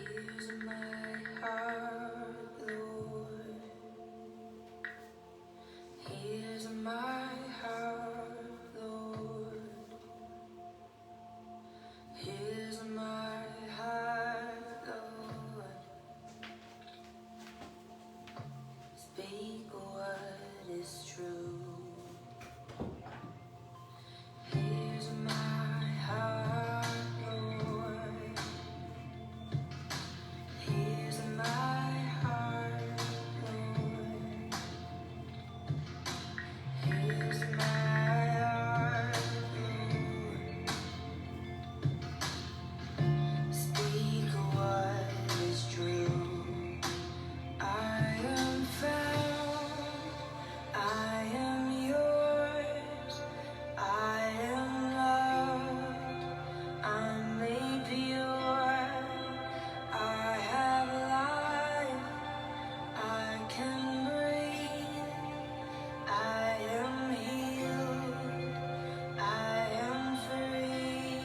Here's my heart, Lord. Here's my heart, Lord. Here's my heart, Lord. Speak what is true. Here's my heart, Lord. Here's my heart, Lord. Here's my heart, Lord. Speak what is true. I am found, I am yours, I am loved, I'm made pure, I have life, I can breathe, I am healed, I am free.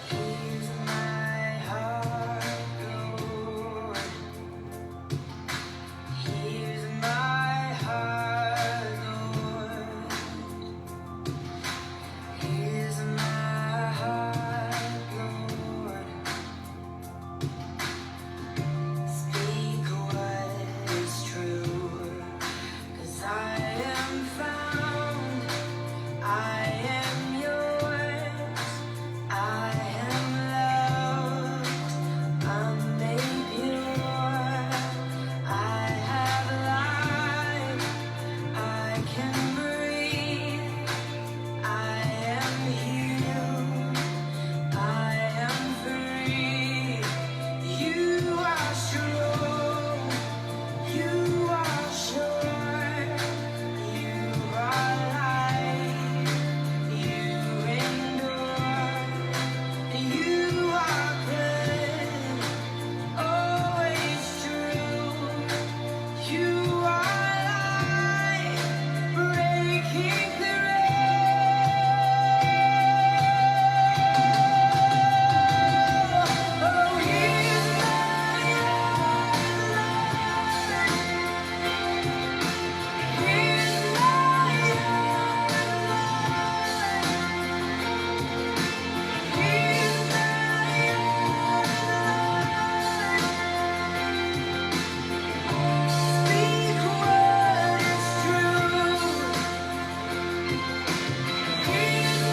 Here's my heart, Lord. Here's my heart, Lord. Here's my heart, Lord. Speak what is true, 'cause I am found, I am yours, I am loved, I'm made pure, I have life, I can breathe, I am healed, I am free. You are strong, you are sure, you are light, you endure, you are good, always true. You are light, breaking through. Oh, here's my here's my here's speak what is true. Here's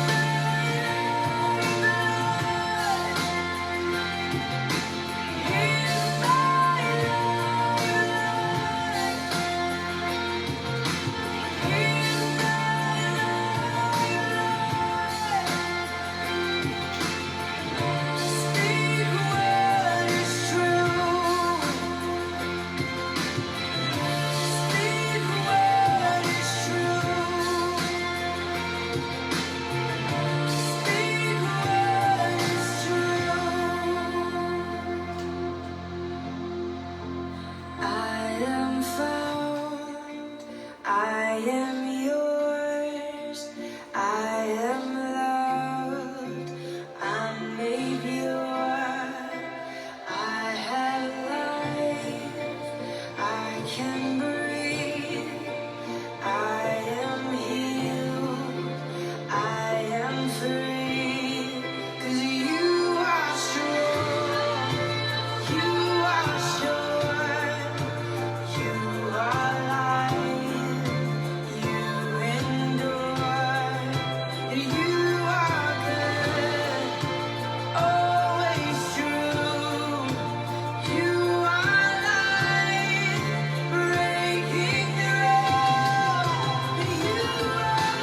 here's my speak what is true. Speak what is true. Speak what is true. I am found, I am yours, I am loved, I'm made pure, I have life, I can breathe, I am healed, I am free. 'Cause you are strong, you are sure, you are light, you endure, you are good, always true. You are light, breaking through. You are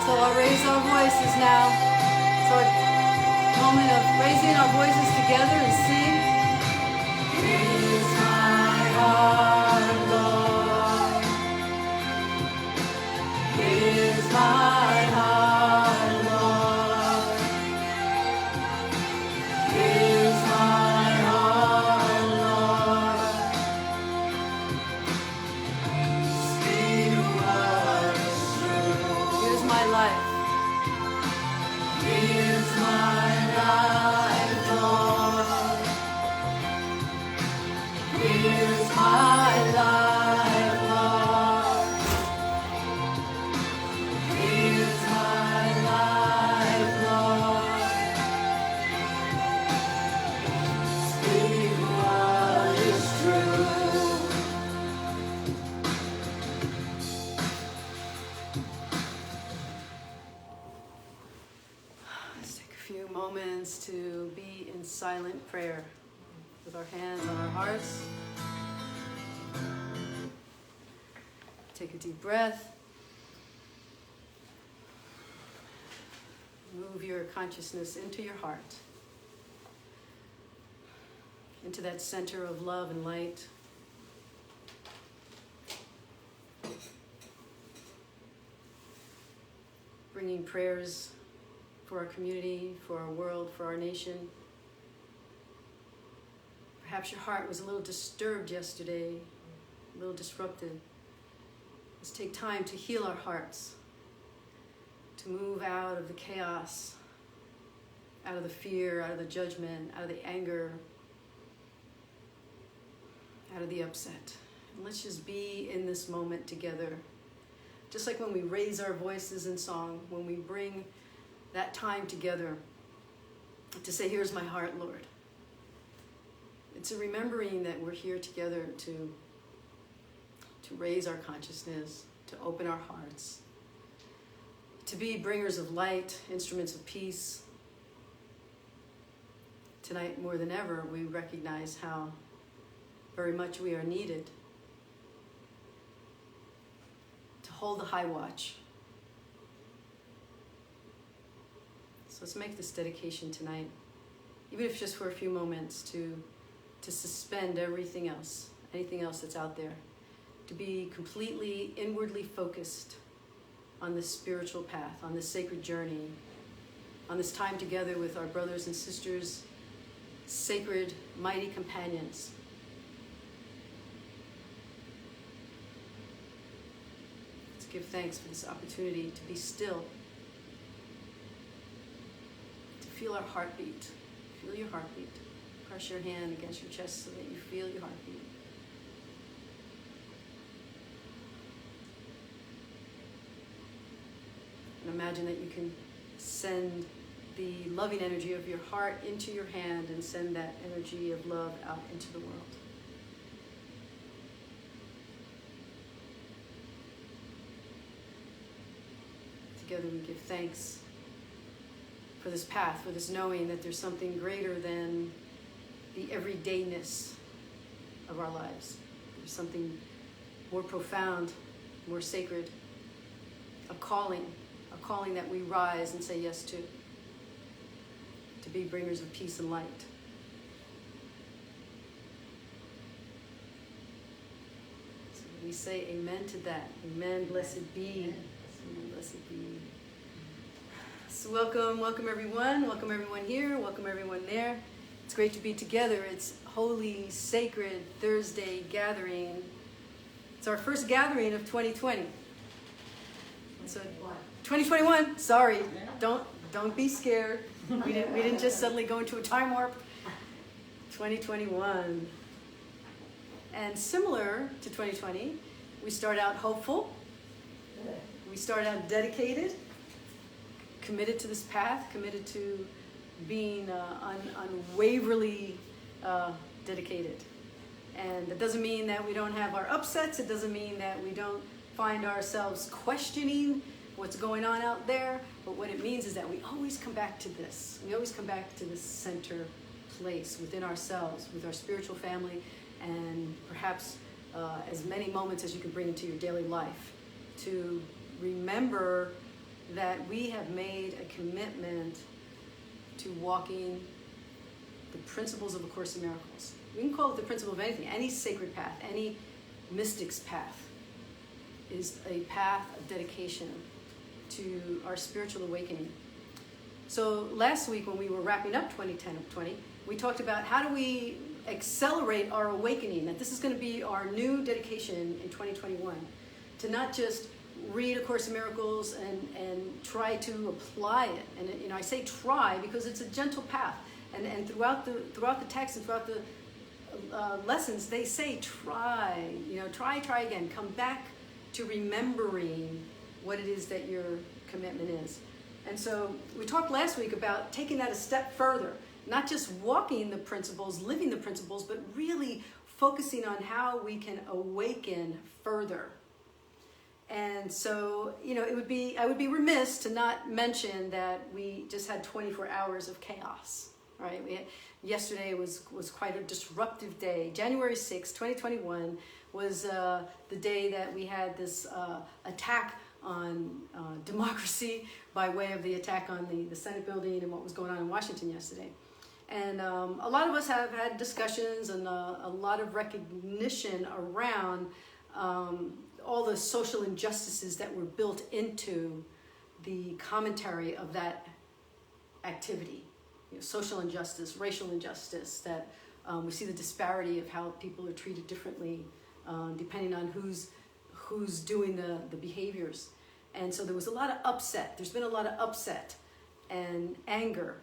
So I'll raise our voices now. So a moment of raising our voices together and sing. Here's my heart, Lord. Here's my life. Here's my life, Lord. Here's my life, Lord. Here's my life, Lord. Speak what is true. Let's take a few moments to be in silent prayer with our hands on our hearts. Take a deep breath. Move your consciousness into your heart, into that center of love and light. Bringing prayers for our community, for our world, for our nation. Perhaps your heart was a little disturbed yesterday, a little disrupted. Let's take time to heal our hearts, to move out of the chaos, out of the fear, out of the judgment, out of the anger, out of the upset. And let's just be in this moment together. Just like when we raise our voices in song, when we bring that time together to say, here's my heart, Lord. It's a remembering that we're here together to raise our consciousness, to open our hearts, to be bringers of light, instruments of peace. Tonight, more than ever, we recognize how very much we are needed to hold the high watch. So let's make this dedication tonight, even if just for a few moments, to suspend everything else, anything else that's out there, to be completely inwardly focused on this spiritual path, on this sacred journey, on this time together with our brothers and sisters, sacred, mighty companions. Let's give thanks for this opportunity to be still, to feel our heartbeat. Feel your heartbeat. Press your hand against your chest so that you feel your heartbeat. And imagine that you can send the loving energy of your heart into your hand and send that energy of love out into the world. Together we give thanks for this path, for this knowing that there's something greater than the everydayness of our lives. There's something more profound, more sacred, a calling that we rise and say yes to be bringers of peace and light. So we say amen to that. Amen, blessed be. Amen, blessed be. So welcome everyone. Welcome everyone here. Welcome everyone there. It's great to be together. It's Holy Sacred Thursday gathering. It's our first gathering of 2020. So 2021. Sorry, don't be scared. We didn't just suddenly go into a time warp. 2021. And similar to 2020, we start out hopeful. We start out dedicated, committed to this path, committed to being unwaverly dedicated. And that doesn't mean that we don't have our upsets. It doesn't mean that we don't find ourselves questioning what's going on out there. But what it means is that we always come back to this. We always come back to this center place within ourselves, with our spiritual family, and perhaps as many moments as you can bring into your daily life to remember that we have made a commitment to walking the principles of A Course in Miracles. We can call it the principle of anything, any sacred path, any mystic's path is a path of dedication to our spiritual awakening. So last week when we were wrapping up 2020, we talked about how do we accelerate our awakening, that this is going to be our new dedication in 2021, to not just read A Course in Miracles and try to apply it. And I say try because it's a gentle path. And throughout the text and throughout the lessons, they say try, try again. Come back to remembering what it is that your commitment is. And so we talked last week about taking that a step further, not just walking the principles, living the principles, but really focusing on how we can awaken further. And so, I would be remiss to not mention that we just had 24 hours of chaos, right? Yesterday was quite a disruptive day. January 6, 2021 was the day that we had this attack on democracy by way of the attack on the Senate building and what was going on in Washington yesterday. And a lot of us have had discussions and a lot of recognition around all the social injustices that were built into the commentary of that activity. Social injustice, racial injustice, that we see the disparity of how people are treated differently depending on who's doing the behaviors. And so there was a lot of upset. There's been a lot of upset and anger.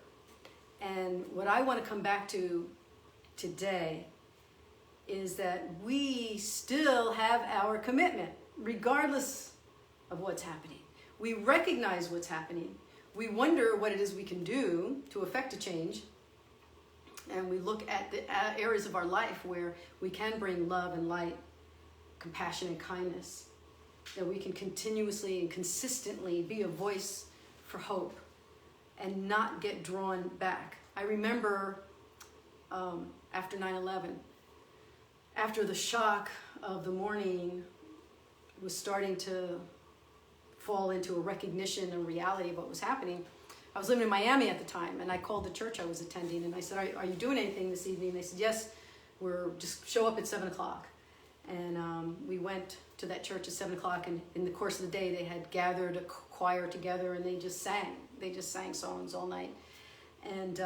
And what I want to come back to today is that we still have our commitment, regardless of what's happening. We recognize what's happening. We wonder what it is we can do to affect a change. And we look at the areas of our life where we can bring love and light, compassion and kindness, that we can continuously and consistently be a voice for hope and not get drawn back. I remember after 9/11, after the shock of the morning was starting to fall into a recognition and reality of what was happening, I was living in Miami at the time, and I called the church I was attending, and I said, are you doing anything this evening? They said, yes, just show up at 7 o'clock. And we went to that church at 7 o'clock, and in the course of the day, they had gathered a choir together, and they just sang songs all night. And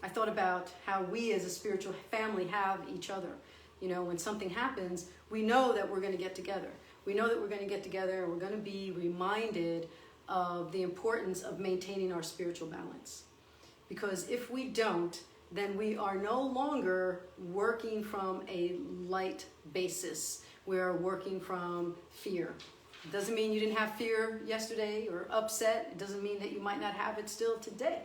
I thought about how we as a spiritual family have each other. When something happens, we know that we're going to get together. We know that we're going to get together, and we're going to be reminded of the importance of maintaining our spiritual balance. Because if we don't, then we are no longer working from a light basis. We are working from fear. It doesn't mean you didn't have fear yesterday or upset. It doesn't mean that you might not have it still today.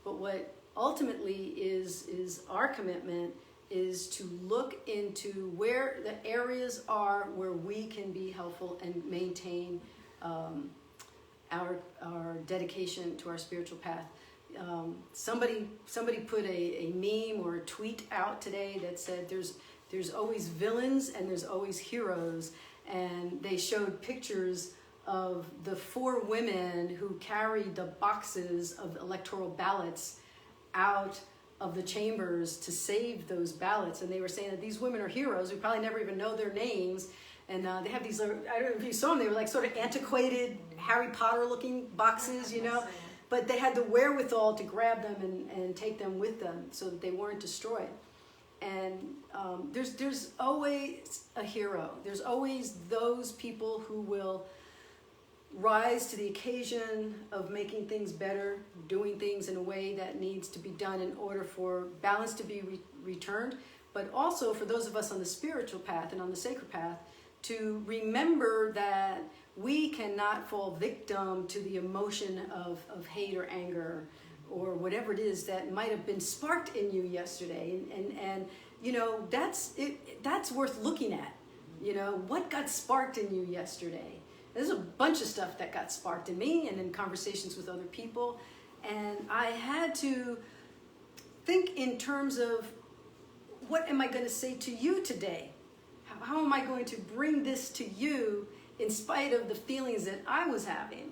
But what ultimately is our commitment is to look into where the areas are where we can be helpful and maintain our dedication to our spiritual path. Somebody put a meme or a tweet out today that said there's always villains and there's always heroes, and they showed pictures of the 4 women who carried the boxes of electoral ballots out of the chambers to save those ballots, and they were saying that these women are heroes. We probably never even know their names, and they have these, I don't know if you saw them, they were like sort of antiquated Harry Potter looking boxes, but they had the wherewithal to grab them and take them with them so that they weren't destroyed. And there's always a hero. There's always those people who will rise to the occasion of making things better, doing things in a way that needs to be done in order for balance to be returned, but also for those of us on the spiritual path and on the sacred path to remember that we cannot fall victim to the emotion of hate or anger or whatever it is that might have been sparked in you yesterday. And that's worth looking at. What got sparked in you yesterday? There's a bunch of stuff that got sparked in me and in conversations with other people. And I had to think in terms of, what am I going to say to you today? How am I going to bring this to you in spite of the feelings that I was having?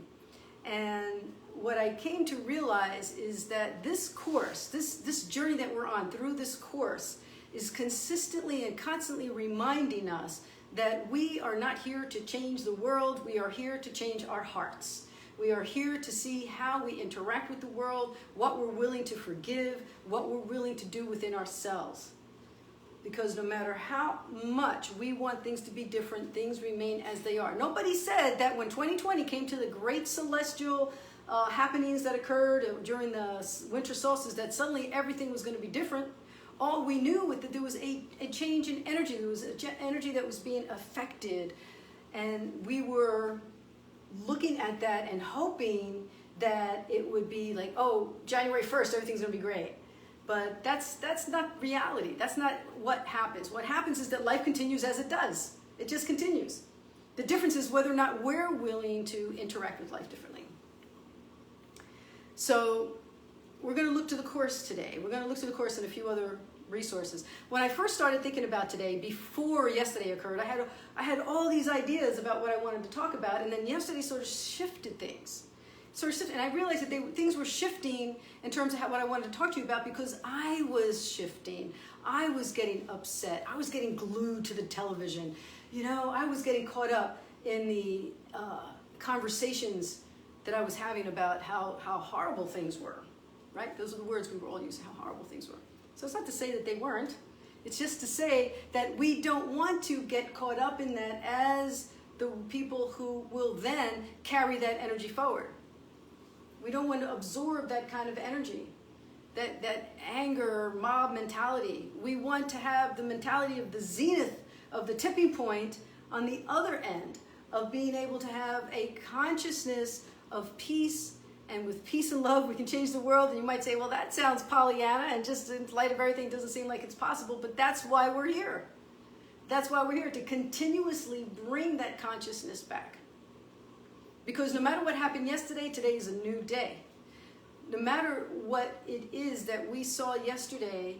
And what I came to realize is that this course, this journey that we're on through this course, is consistently and constantly reminding us that we are not here to change the world. We are here to change our hearts. We are here to see how we interact with the world, what we're willing to forgive, what we're willing to do within ourselves. because no matter how much we want things to be different, things remain as they are. Nobody said that when 2020 came to the great celestial happenings that occurred during the winter solstice that suddenly everything was going to be different. All we knew was that there was a change in energy. There was energy that was being affected, and we were looking at that and hoping that it would be like, oh, January 1st, everything's going to be great. But that's not reality. That's not what happens. What happens is that life continues as it does. It just continues. The difference is whether or not we're willing to interact with life differently. So we're going to look to the Course today. We're going to look to the Course and a few other resources. When I first started thinking about today, before yesterday occurred, I had all these ideas about what I wanted to talk about, and then yesterday sort of shifted things. And I realized that things were shifting in terms of what I wanted to talk to you about, because I was shifting. I was getting upset. I was getting glued to the television. You know, I was getting caught up in the conversations that I was having about how horrible things were, right? Those are the words we were all using, how horrible things were. So it's not to say that they weren't. It's just to say that we don't want to get caught up in that as the people who will then carry that energy forward. We don't want to absorb that kind of energy, that anger, mob mentality. We want to have the mentality of the zenith, of the tipping point on the other end, of being able to have a consciousness of peace, and with peace and love we can change the world. And you might say, well, that sounds Pollyanna, and just in light of everything, it doesn't seem like it's possible, but that's why we're here. That's why we're here, to continuously bring that consciousness back. Because no matter what happened yesterday, today is a new day. No matter what it is that we saw yesterday,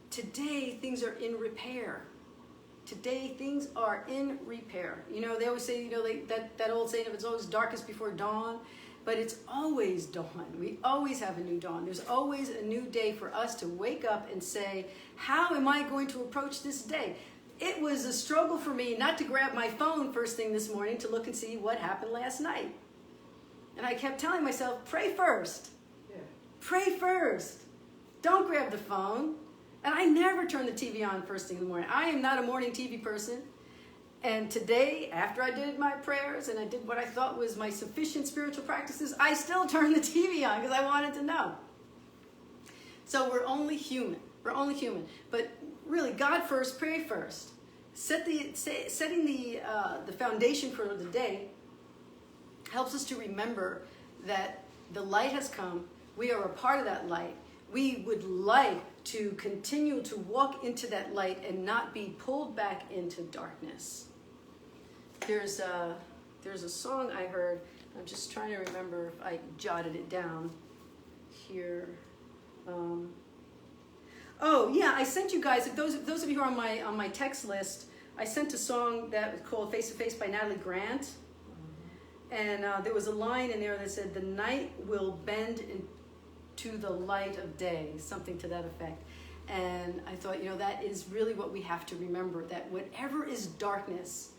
today things are in repair. Today things are in repair. You know, they always say, you know, that old saying of it's always darkest before dawn, but it's always dawn. We always have a new dawn. There's always a new day for us to wake up and say, how am I going to approach this day? It was a struggle for me not to grab my phone first thing this morning to look and see what happened last night. And I kept telling myself, pray first. Yeah. Pray first. Don't grab the phone. And I never turn the TV on first thing in the morning. I am not a morning TV person. And today, after I did my prayers and I did what I thought was my sufficient spiritual practices, I still turned the TV on because I wanted to know. So we're only human. We're only human. But really, God first, pray first. Setting the foundation for the day helps us to remember that the light has come. We are a part of that light. We would like to continue to walk into that light and not be pulled back into darkness. There's a song I heard. I'm just trying to remember if I jotted it down here. Oh yeah, I sent you guys. If those of you who are on my text list, I sent a song that was called "Face to Face" by Natalie Grant, and there was a line in there that said, "The night will bend into the light of day," something to that effect. And I thought, you know, that is really what we have to remember, that whatever is darkness,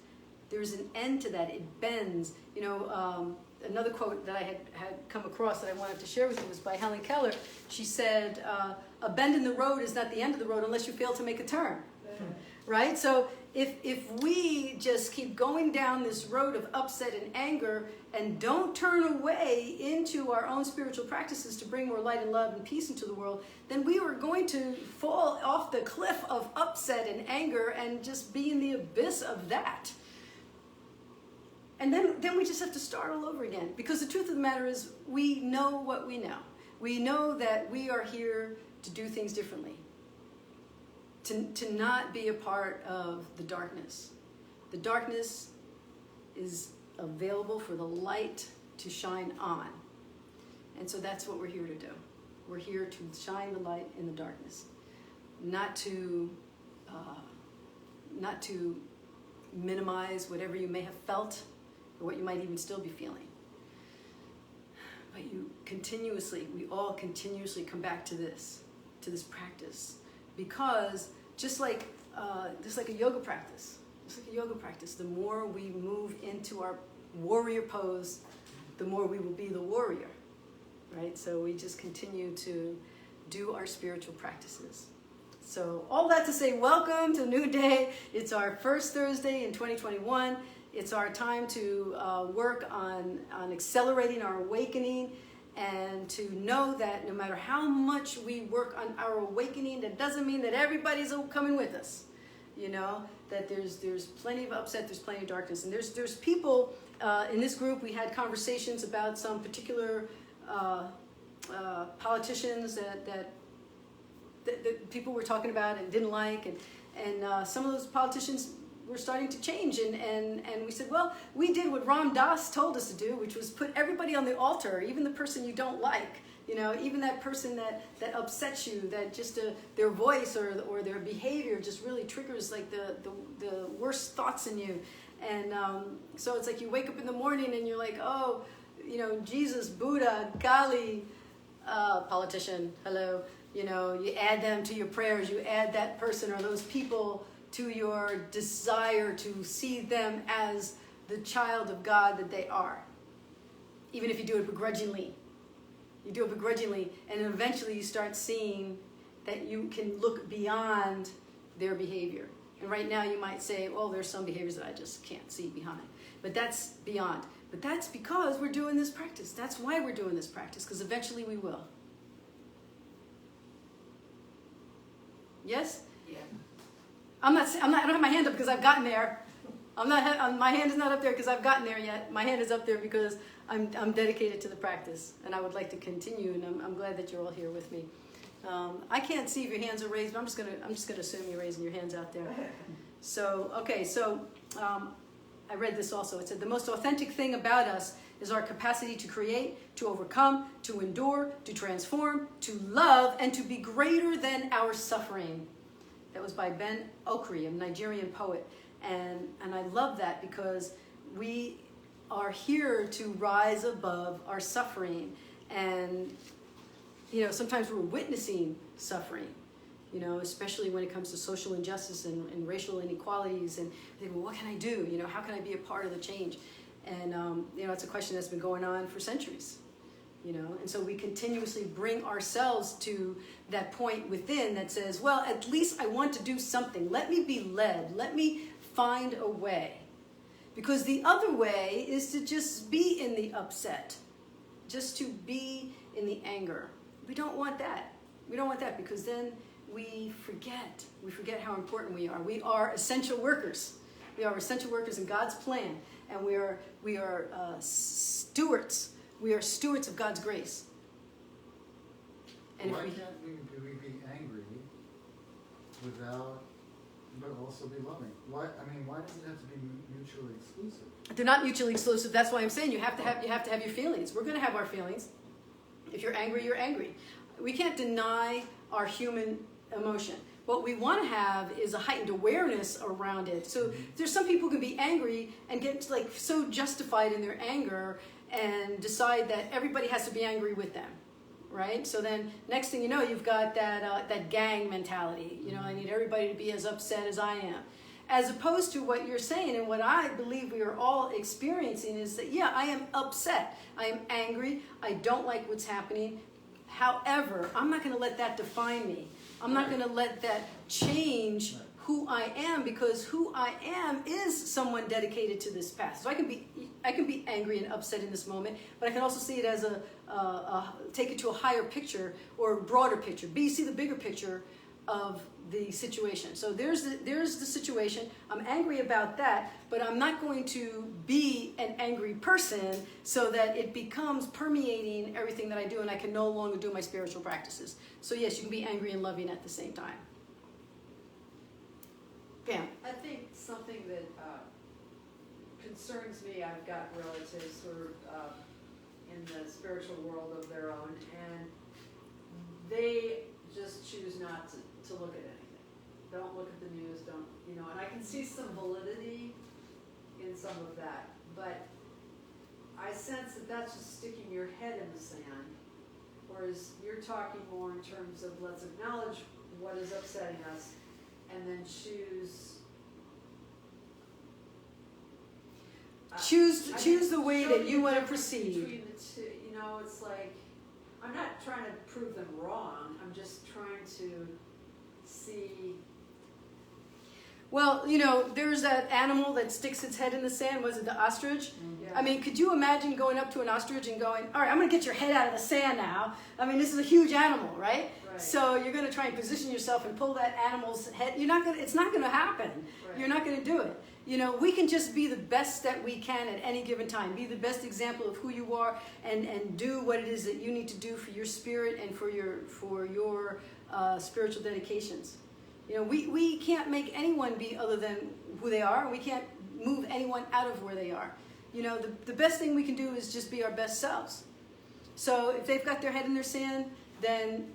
there's an end to that. It bends. You know, another quote that I had come across that I wanted to share with you was by Helen Keller. She said, a bend in the road is not the end of the road unless you fail to make a turn. Mm-hmm. Right? So if we just keep going down this road of upset and anger and don't turn away into our own spiritual practices to bring more light and love and peace into the world, then we are going to fall off the cliff of upset and anger and just be in the abyss of that. And then we just have to start all over again. Because the truth of the matter is, we know what we know. We know that we are here to do things differently. To not be a part of the darkness. The darkness is available for the light to shine on. And so that's what we're here to do. We're here to shine the light in the darkness. Not to minimize whatever you may have felt or what you might even still be feeling. But we all continuously come back to this practice. Because just like a yoga practice, the more we move into our warrior pose, the more we will be the warrior, right? So we just continue to do our spiritual practices. So all that to say, welcome to a new day. It's our first Thursday in 2021. It's our time to work on accelerating our awakening, and to know that no matter how much we work on our awakening, that doesn't mean that everybody's coming with us. You know, that there's plenty of upset, there's plenty of darkness, and there's people in this group. We had conversations about some particular politicians that people were talking about and didn't like, and some of those politicians were starting to change, and we said, well, we did what Ram Dass told us to do, which was put everybody on the altar, even the person you don't like, you know, even that person that upsets you, that just their voice or their behavior just really triggers like the worst thoughts in you. And so it's like you wake up in the morning and you're like, oh, you know, Jesus, Buddha, Kali, politician, hello. You know, you add them to your prayers, you add that person or those people to your desire to see them as the child of God that they are. Even if you do it begrudgingly. You do it begrudgingly, and eventually you start seeing that you can look beyond their behavior. And right now you might say, well, there's some behaviors that I just can't see behind. But that's beyond. But that's because we're doing this practice. That's why we're doing this practice, because eventually we will. Yes? Yeah. I don't have my hand up because I've gotten there. My hand is not up there because I've gotten there yet. My hand is up there because I'm dedicated to the practice, and I would like to continue, and I'm glad that you're all here with me. I can't see if your hands are raised, but I'm just gonna assume you're raising your hands out there. So, okay, I read this also. It said, the most authentic thing about us is our capacity to create, to overcome, to endure, to transform, to love, and to be greater than our suffering. That was by Ben Okri, a Nigerian poet. And I love that because we are here to rise above our suffering. And, you know, sometimes we're witnessing suffering, you know, especially when it comes to social injustice and racial inequalities. And I think, well, what can I do? You know, how can I be a part of the change? And, you know, it's a question that's been going on for centuries. You know, and so we continuously bring ourselves to that point within that says, well, at least I want to do something. Let me be led. Let me find a way. Because the other way is to just be in the upset, just to be in the anger. We don't want that. We don't want that, because then we forget. We forget how important we are. We are essential workers. We are essential workers in God's plan, and we are stewards. We are stewards of God's grace. And why can't we be angry but also be loving? Why does it have to be mutually exclusive? They're not mutually exclusive. That's why I'm saying you have to have your feelings. We're going to have our feelings. If you're angry, you're angry. We can't deny our human emotion. What we want to have is a heightened awareness around it. So there's some people who can be angry and get like so justified in their anger and decide that everybody has to be angry with them, right? So then next thing you know, you've got that gang mentality. You know, I need everybody to be as upset as I am. As opposed to what you're saying, and what I believe we are all experiencing, is that, yeah, I am upset. I am angry. I don't like what's happening. However, I'm not going to let that define me. I'm not going to let that change who I am, because who I am is someone dedicated to this path. So I can be angry and upset in this moment, but I can also see it as take it to a higher picture or a broader picture. See the bigger picture of the situation. So there's the situation. I'm angry about that, but I'm not going to be an angry person so that it becomes permeating everything that I do, and I can no longer do my spiritual practices. So yes, you can be angry and loving at the same time. Pam. I think something that concerns me, I've got relatives who are in the spiritual world of their own, and they just choose not to look at anything. Don't look at the news, and I can see some validity in some of that, but I sense that that's just sticking your head in the sand, whereas you're talking more in terms of let's acknowledge what is upsetting us, and then choose the way that you want to proceed. Between the two, it's like I'm not trying to prove them wrong. I'm just trying to see. Well, you know, there's that animal that sticks its head in the sand. Was it the ostrich? Yeah. I mean, could you imagine going up to an ostrich and going, all right, I'm going to get your head out of the sand now. I mean, this is a huge animal, right? Right. So you're going to try and position yourself and pull that animal's head. You're not going to, it's not going to happen. Right. You're not going to do it. You know, we can just be the best that we can at any given time. Be the best example of who you are and do what it is that you need to do for your spirit and for your spiritual dedications. You know, we can't make anyone be other than who they are. We can't move anyone out of where they are. You know, the best thing we can do is just be our best selves. So if they've got their head in their sand, then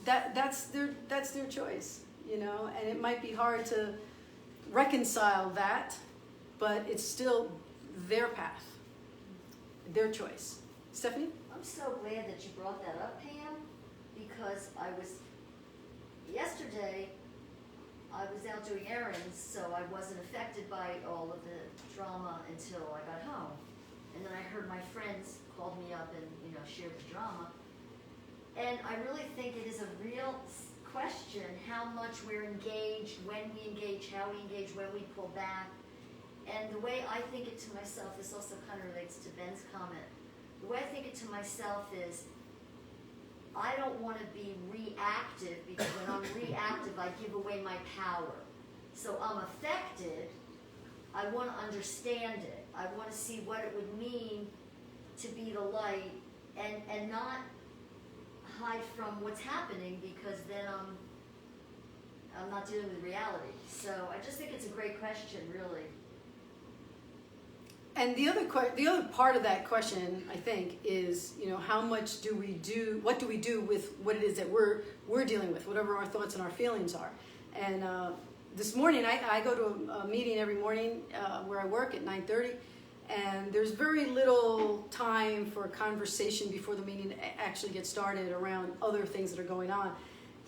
that's their choice. You know, and it might be hard to reconcile that, but it's still their path, their choice. Stephanie? I'm so glad that you brought that up, Pam, because yesterday I was out doing errands, so I wasn't affected by all of the drama until I got home. And then I heard my friends called me up and, shared the drama. And I really think it is a real question how much we're engaged, when we engage, how we engage, when we pull back. And the way I think it to myself, this also kind of relates to Ben's comment. The way I think it to myself is I don't want to be reactive, because when I'm reactive, I give away my power. So I'm affected. I want to understand it. I want to see what it would mean to be the light and not hide from what's happening, because then I'm not dealing with reality. So I just think it's a great question, really. And the other part of that question, I think, is, how much do we do? What do we do with what it is that we're dealing with, whatever our thoughts and our feelings are? And this morning, I go to a meeting every morning where I work at 9:30, and there's very little time for a conversation before the meeting actually gets started around other things that are going on.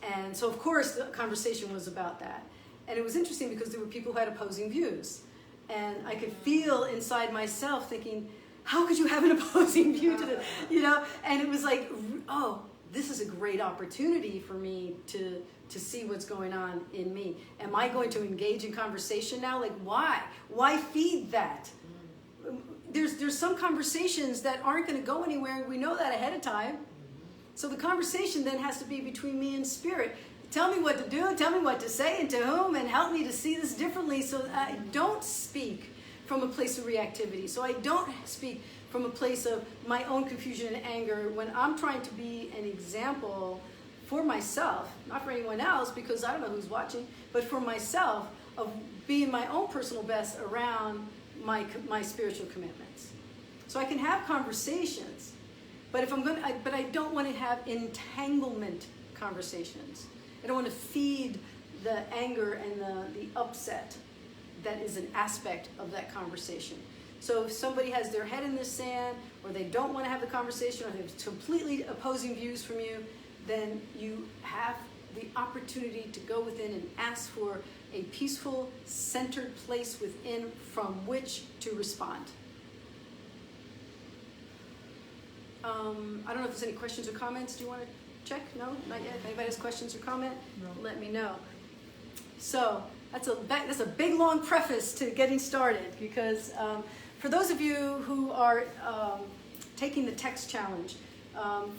And so, of course, the conversation was about that. And it was interesting because there were people who had opposing views. And I could feel inside myself thinking, how could you have an opposing view to this? And it was like, oh, this is a great opportunity for me to see what's going on in me. Am I going to engage in conversation now? Like, why? Why feed that? There's some conversations that aren't going to go anywhere, and we know that ahead of time. So the conversation then has to be between me and spirit. Tell me what to do, tell me what to say, and to whom, and help me to see this differently, so that I don't speak from a place of reactivity. So I don't speak from a place of my own confusion and anger when I'm trying to be an example for myself, not for anyone else, because I don't know who's watching, but for myself, of being my own personal best around my spiritual commitments. So I can have conversations, but I don't want to have entanglement conversations. I don't want to feed the anger and the upset that is an aspect of that conversation. So if somebody has their head in the sand, or they don't want to have the conversation, or they have completely opposing views from you, then you have the opportunity to go within and ask for a peaceful, centered place within from which to respond. I don't know if there's any questions or comments. Do you want to check? No? Not yet? If anybody has questions or comment, let me know. So that's a big, long preface to getting started, because for those of you who are taking the text challenge,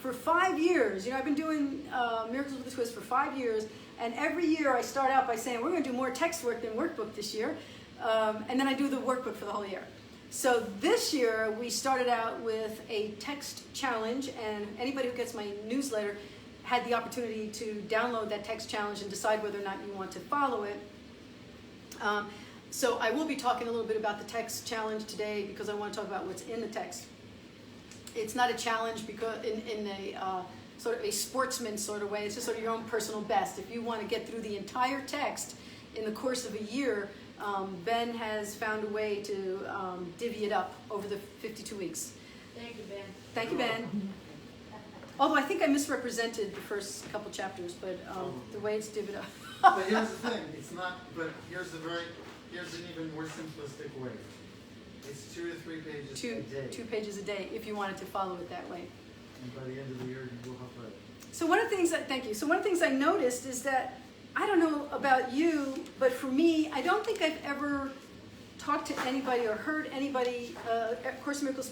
for 5 years, I've been doing Miracles with a Twist for 5 years, and every year I start out by saying, we're going to do more text work than workbook this year, and then I do the workbook for the whole year. So this year we started out with a text challenge, and anybody who gets my newsletter had the opportunity to download that text challenge and decide whether or not you want to follow it. So I will be talking a little bit about the text challenge today, because I want to talk about what's in the text. It's not a challenge because in a sort of a sportsman sort of way. It's just sort of your own personal best. If you want to get through the entire text in the course of a year, Ben has found a way to divvy it up over the 52 weeks. Thank you, Ben. Thank you, Ben. Although I think I misrepresented the first couple chapters, but the way it's divvied up. But here's the thing, it's not, but here's an even more simplistic way. It's 2 to 3 pages a day. 2 pages a day, if you wanted to follow it that way. And by the end of the year, you will have read it. So one of the things I noticed is that I don't know about you, but for me, I don't think I've ever talked to anybody or heard anybody, Course in Miracles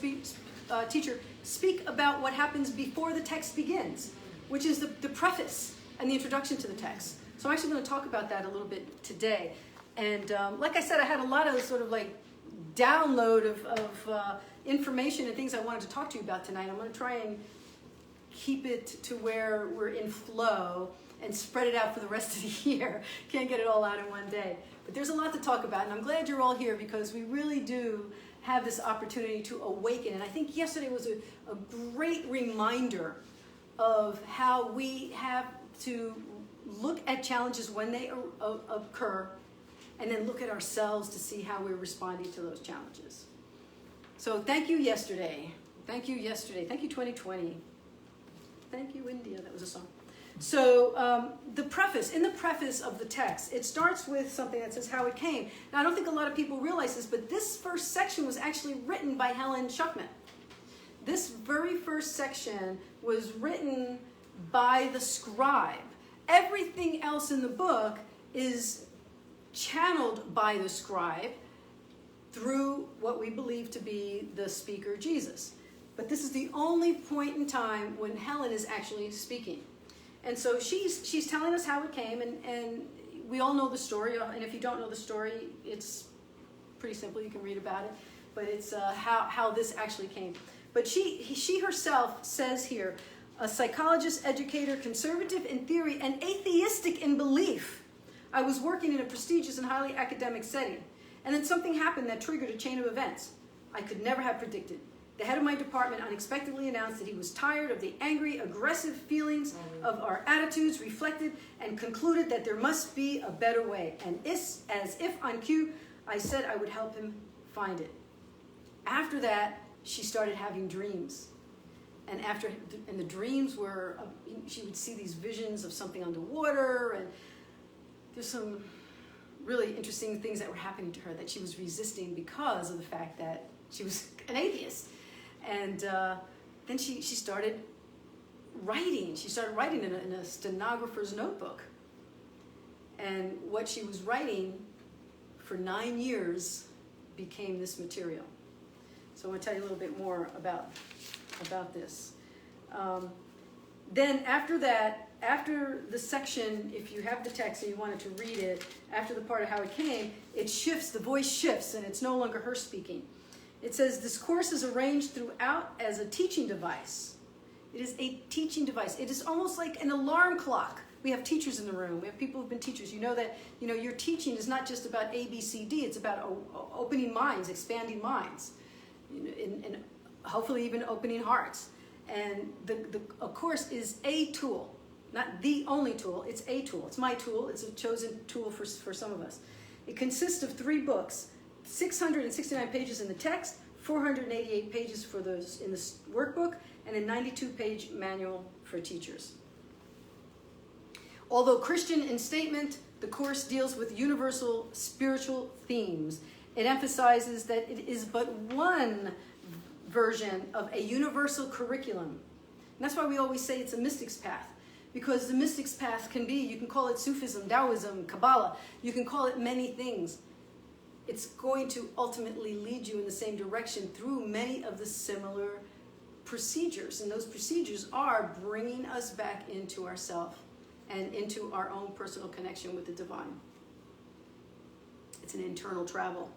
teacher, speak about what happens before the text begins, which is the preface and the introduction to the text. So I'm actually going to talk about that a little bit today. And like I said, I had a lot of sort of like download of information and things I wanted to talk to you about tonight. I'm going to try and keep it to where we're in flow and spread it out for the rest of the year. Can't get it all out in one day. But there's a lot to talk about, and I'm glad you're all here because we really do have this opportunity to awaken. And I think yesterday was a great reminder of how we have to look at challenges when they occur and then look at ourselves to see how we're responding to those challenges. So thank you yesterday. Thank you yesterday. Thank you 2020. Thank you India. That was a song. So the preface, in the preface of the text, it starts with something that says how it came. Now I don't think a lot of people realize this, but this first section was actually written by Helen Schuckman. This very first section was written by the scribe. Everything else in the book is channeled by the scribe through what we believe to be the speaker, Jesus. But this is the only point in time when Helen is actually speaking. And so she's telling us how it came, and we all know the story. And if you don't know the story, it's pretty simple. You can read about it. But it's how this actually came. But she herself says here, a psychologist, educator, conservative in theory, and atheistic in belief. I was working in a prestigious and highly academic setting. And then something happened that triggered a chain of events I could never have predicted. The head of my department unexpectedly announced that he was tired of the angry, aggressive feelings of our attitudes reflected and concluded that there must be a better way. And as if on cue, I said I would help him find it. After that, she started having dreams. And the dreams were, she would see these visions of something underwater, and there's some really interesting things that were happening to her that she was resisting because of the fact that she was an atheist. And then she started writing. She started writing in a stenographer's notebook. And what she was writing for 9 years became this material. So I want to tell you a little bit more about this. Then after that, after the section, if you have the text and you wanted to read it, after the part of how it came, it shifts, the voice shifts, and it's no longer her speaking. It says, this course is arranged throughout as a teaching device. It is a teaching device. It is almost like an alarm clock. We have teachers in the room. We have people who've been teachers. You know that your teaching is not just about A, B, C, D. It's about opening minds, expanding minds, and hopefully even opening hearts. And a course is a tool, not the only tool. It's a tool. It's my tool. It's a chosen tool for some of us. It consists of 3 books. 669 pages in the text, 488 pages in the workbook, and a 92-page manual for teachers. Although Christian in statement, the course deals with universal spiritual themes. It emphasizes that it is but one version of a universal curriculum. And that's why we always say it's a mystic's path. Because the mystic's path can be, you can call it Sufism, Taoism, Kabbalah, you can call it many things. It's going to ultimately lead you in the same direction through many of the similar procedures. And those procedures are bringing us back into ourselves and into our own personal connection with the divine. It's an internal travel.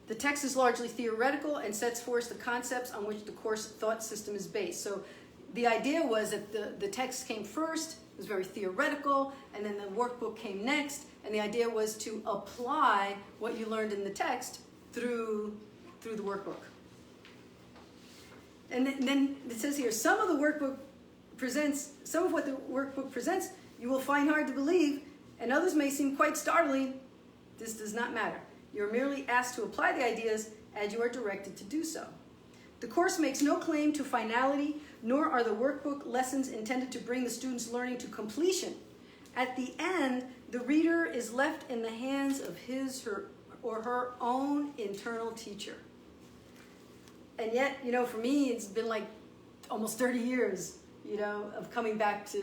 The text is largely theoretical and sets forth the concepts on which the course thought system is based. So the idea was that the text came first, it was very theoretical, and then the workbook came next, and the idea was to apply what you learned in the text through the workbook. And then it says here, some of what the workbook presents you will find hard to believe, and others may seem quite startling. This does not matter. You're merely asked to apply the ideas as you are directed to do so. The course makes no claim to finality, nor are the workbook lessons intended to bring the student's learning to completion. At the end, the reader is left in the hands of his or her own internal teacher. And yet, for me, it's been like almost 30 years, of coming back to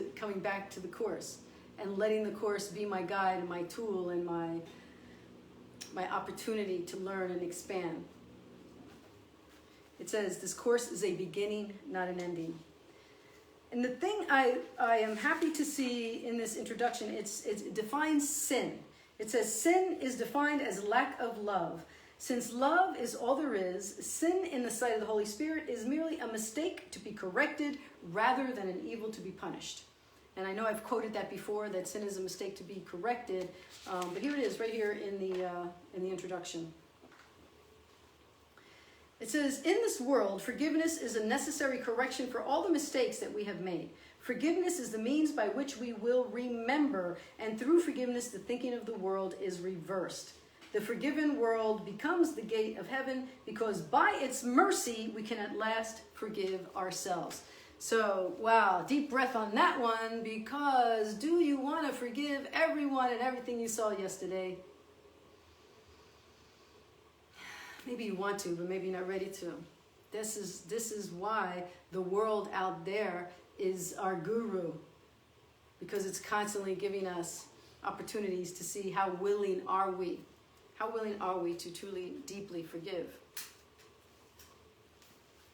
the course. and letting the Course be my guide and my tool and my opportunity to learn and expand. It says, this Course is a beginning, not an ending. And the thing I am happy to see in this introduction, it defines sin. It says, sin is defined as lack of love. Since love is all there is, sin in the sight of the Holy Spirit is merely a mistake to be corrected rather than an evil to be punished. And I know I've quoted that before, that sin is a mistake to be corrected, but here it is, right here in the introduction. It says, in this world, forgiveness is a necessary correction for all the mistakes that we have made. Forgiveness is the means by which we will remember, and through forgiveness, the thinking of the world is reversed. The forgiven world becomes the gate of heaven because by its mercy, we can at last forgive ourselves. So, wow, deep breath on that one, because do you want to forgive everyone and everything you saw yesterday? Maybe you want to, but maybe you're not ready to. This is why the world out there is our guru, because it's constantly giving us opportunities to see how willing are we to truly, deeply forgive.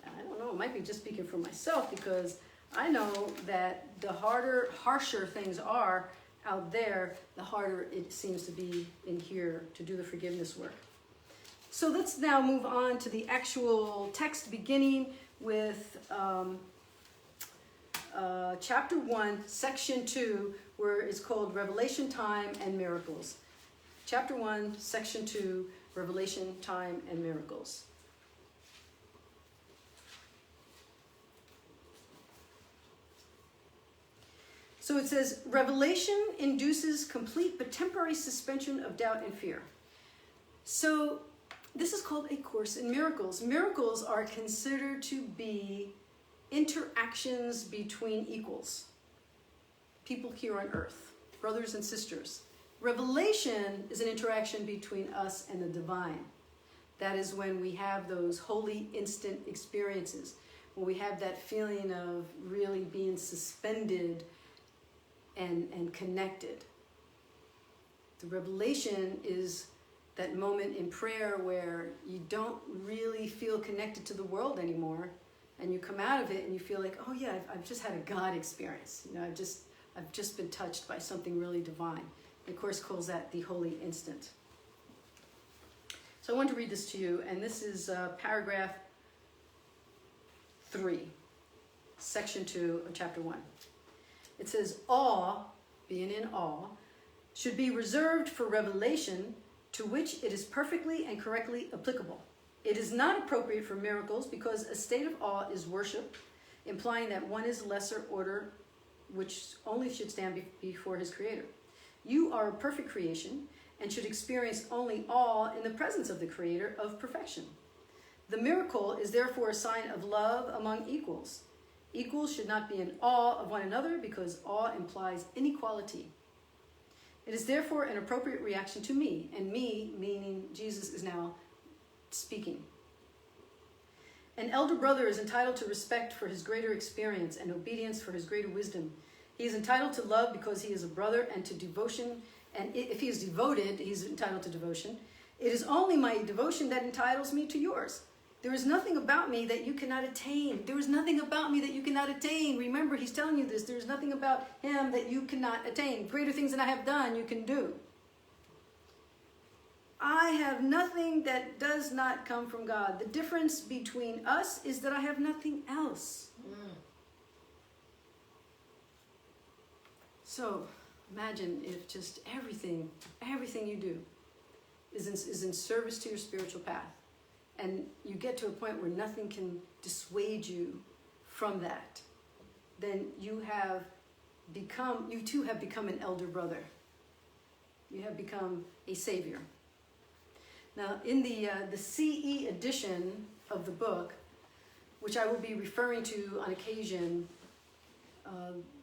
I don't know, it might be just speaking for myself, because I know that the harsher things are out there, the harder it seems to be in here to do the forgiveness work. So let's now move on to the actual text, beginning with chapter 1, section 2, where it's called Revelation Time and Miracles. Chapter 1, section 2, Revelation Time and Miracles. So it says, revelation induces complete but temporary suspension of doubt and fear. So this is called A Course in Miracles. Miracles are considered to be interactions between equals, people here on earth, brothers and sisters. Revelation is an interaction between us and the divine. That is when we have those holy instant experiences, when we have that feeling of really being suspended and connected. The revelation is that moment in prayer where you don't really feel connected to the world anymore, and you come out of it and you feel like, oh yeah, I've just had a God experience. You know, I've just been touched by something really divine. The Course calls that the holy instant. So I want to read this to you, and this is paragraph 3, section 2 of chapter 1. It says, awe, being in awe, should be reserved for revelation to which it is perfectly and correctly applicable. It is not appropriate for miracles because a state of awe is worship, implying that one is lesser order which only should stand before his creator. You are a perfect creation and should experience only awe in the presence of the creator of perfection. The miracle is therefore a sign of love among equals. Equals should not be in awe of one another because awe implies inequality. It is therefore an appropriate reaction to me, and me meaning Jesus is now speaking. An elder brother is entitled to respect for his greater experience and obedience for his greater wisdom. He is entitled to love because he is a brother, and to devotion, and if he is devoted, he's entitled to devotion. It is only my devotion that entitles me to yours. There is nothing about me that you cannot attain. There is nothing about me that you cannot attain. Remember, he's telling you this. There is nothing about him that you cannot attain. Greater things than I have done, you can do. I have nothing that does not come from God. The difference between us is that I have nothing else. So imagine if just everything you do is in service to your spiritual path. And you get to a point where nothing can dissuade you from that. Then you too have become an elder brother. You have become a savior. Now, in the CE edition of the book, which I will be referring to on occasion,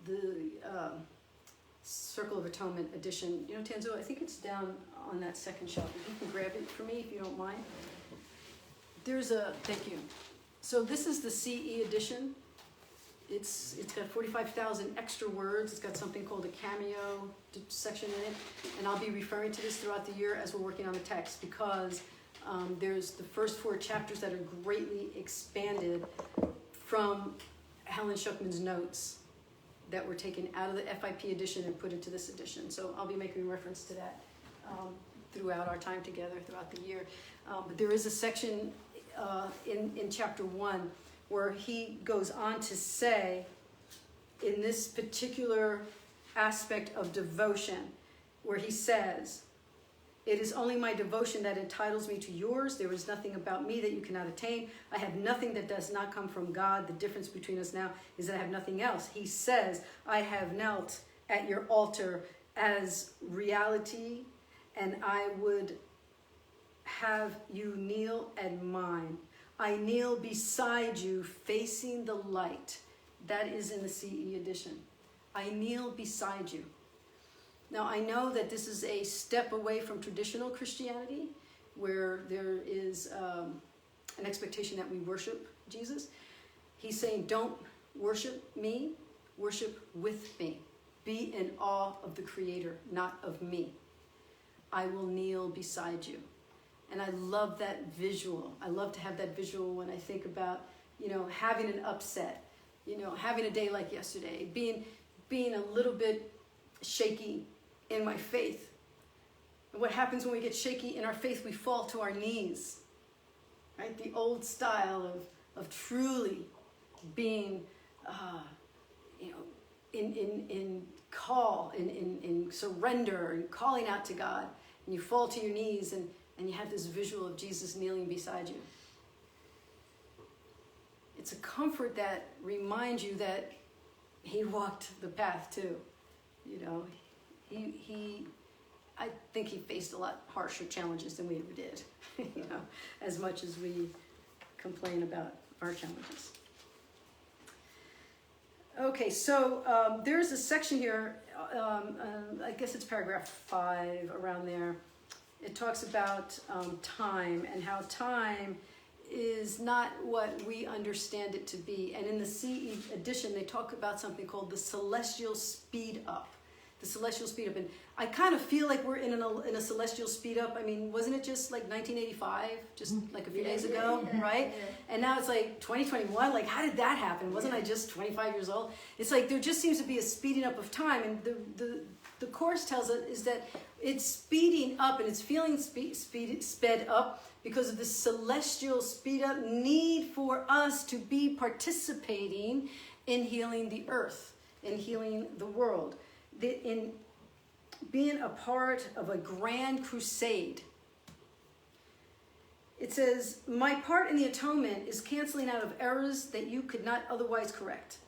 the Circle of Atonement edition. You know, Tanzo, I think it's down on that second shelf. If you can grab it for me, if you don't mind. Thank you. So this is the CE edition. it's got 45,000 extra words. It's got something called a cameo section in it. And I'll be referring to this throughout the year as we're working on the text, because there's the first 4 chapters that are greatly expanded from Helen Schuckman's notes that were taken out of the FIP edition and put into this edition. So I'll be making reference to that throughout our time together, throughout the year. But there is a section in chapter 1 where he goes on to say, in this particular aspect of devotion, where he says, "It is only my devotion that entitles me to yours. There is nothing about me that you cannot attain. I have nothing that does not come from God. The difference between us now is that I have nothing else." He says, "I have knelt at your altar as reality, and I would have you kneel at mine. I kneel beside you, facing the light." That is in the CE edition. I kneel beside you. Now, I know that this is a step away from traditional Christianity, where there is an expectation that we worship Jesus. He's saying, don't worship me, worship with me. Be in awe of the Creator, not of me. I will kneel beside you. And I love that visual. I love to have that visual when I think about, having an upset, having a day like yesterday, being a little bit shaky in my faith. And what happens when we get shaky in our faith? We fall to our knees, right? The old style of truly being, in call, in surrender, and calling out to God. And you fall to your knees, and you have this visual of Jesus kneeling beside you. It's a comfort that reminds you that he walked the path too. I think he faced a lot harsher challenges than we ever did, as much as we complain about our challenges. Okay, so there's a section here, I guess it's paragraph 5, around there. It talks about time, and how time is not what we understand it to be. And in the CE edition, they talk about something called the celestial speed up. The celestial speed up. And I kind of feel like we're in a celestial speed up. I mean, wasn't it just like 1985, just like a few days ago, right? Yeah. And now it's like 2021. Like, how did that happen? Wasn't I just 25 years old? It's like there just seems to be a speeding up of time. And the Course tells us is that it's speeding up, and it's feeling sped up because of the celestial speed up need for us to be participating in healing the earth, in healing the world, in being a part of a grand crusade. It says, "My part in the atonement is canceling out of errors that you could not otherwise correct.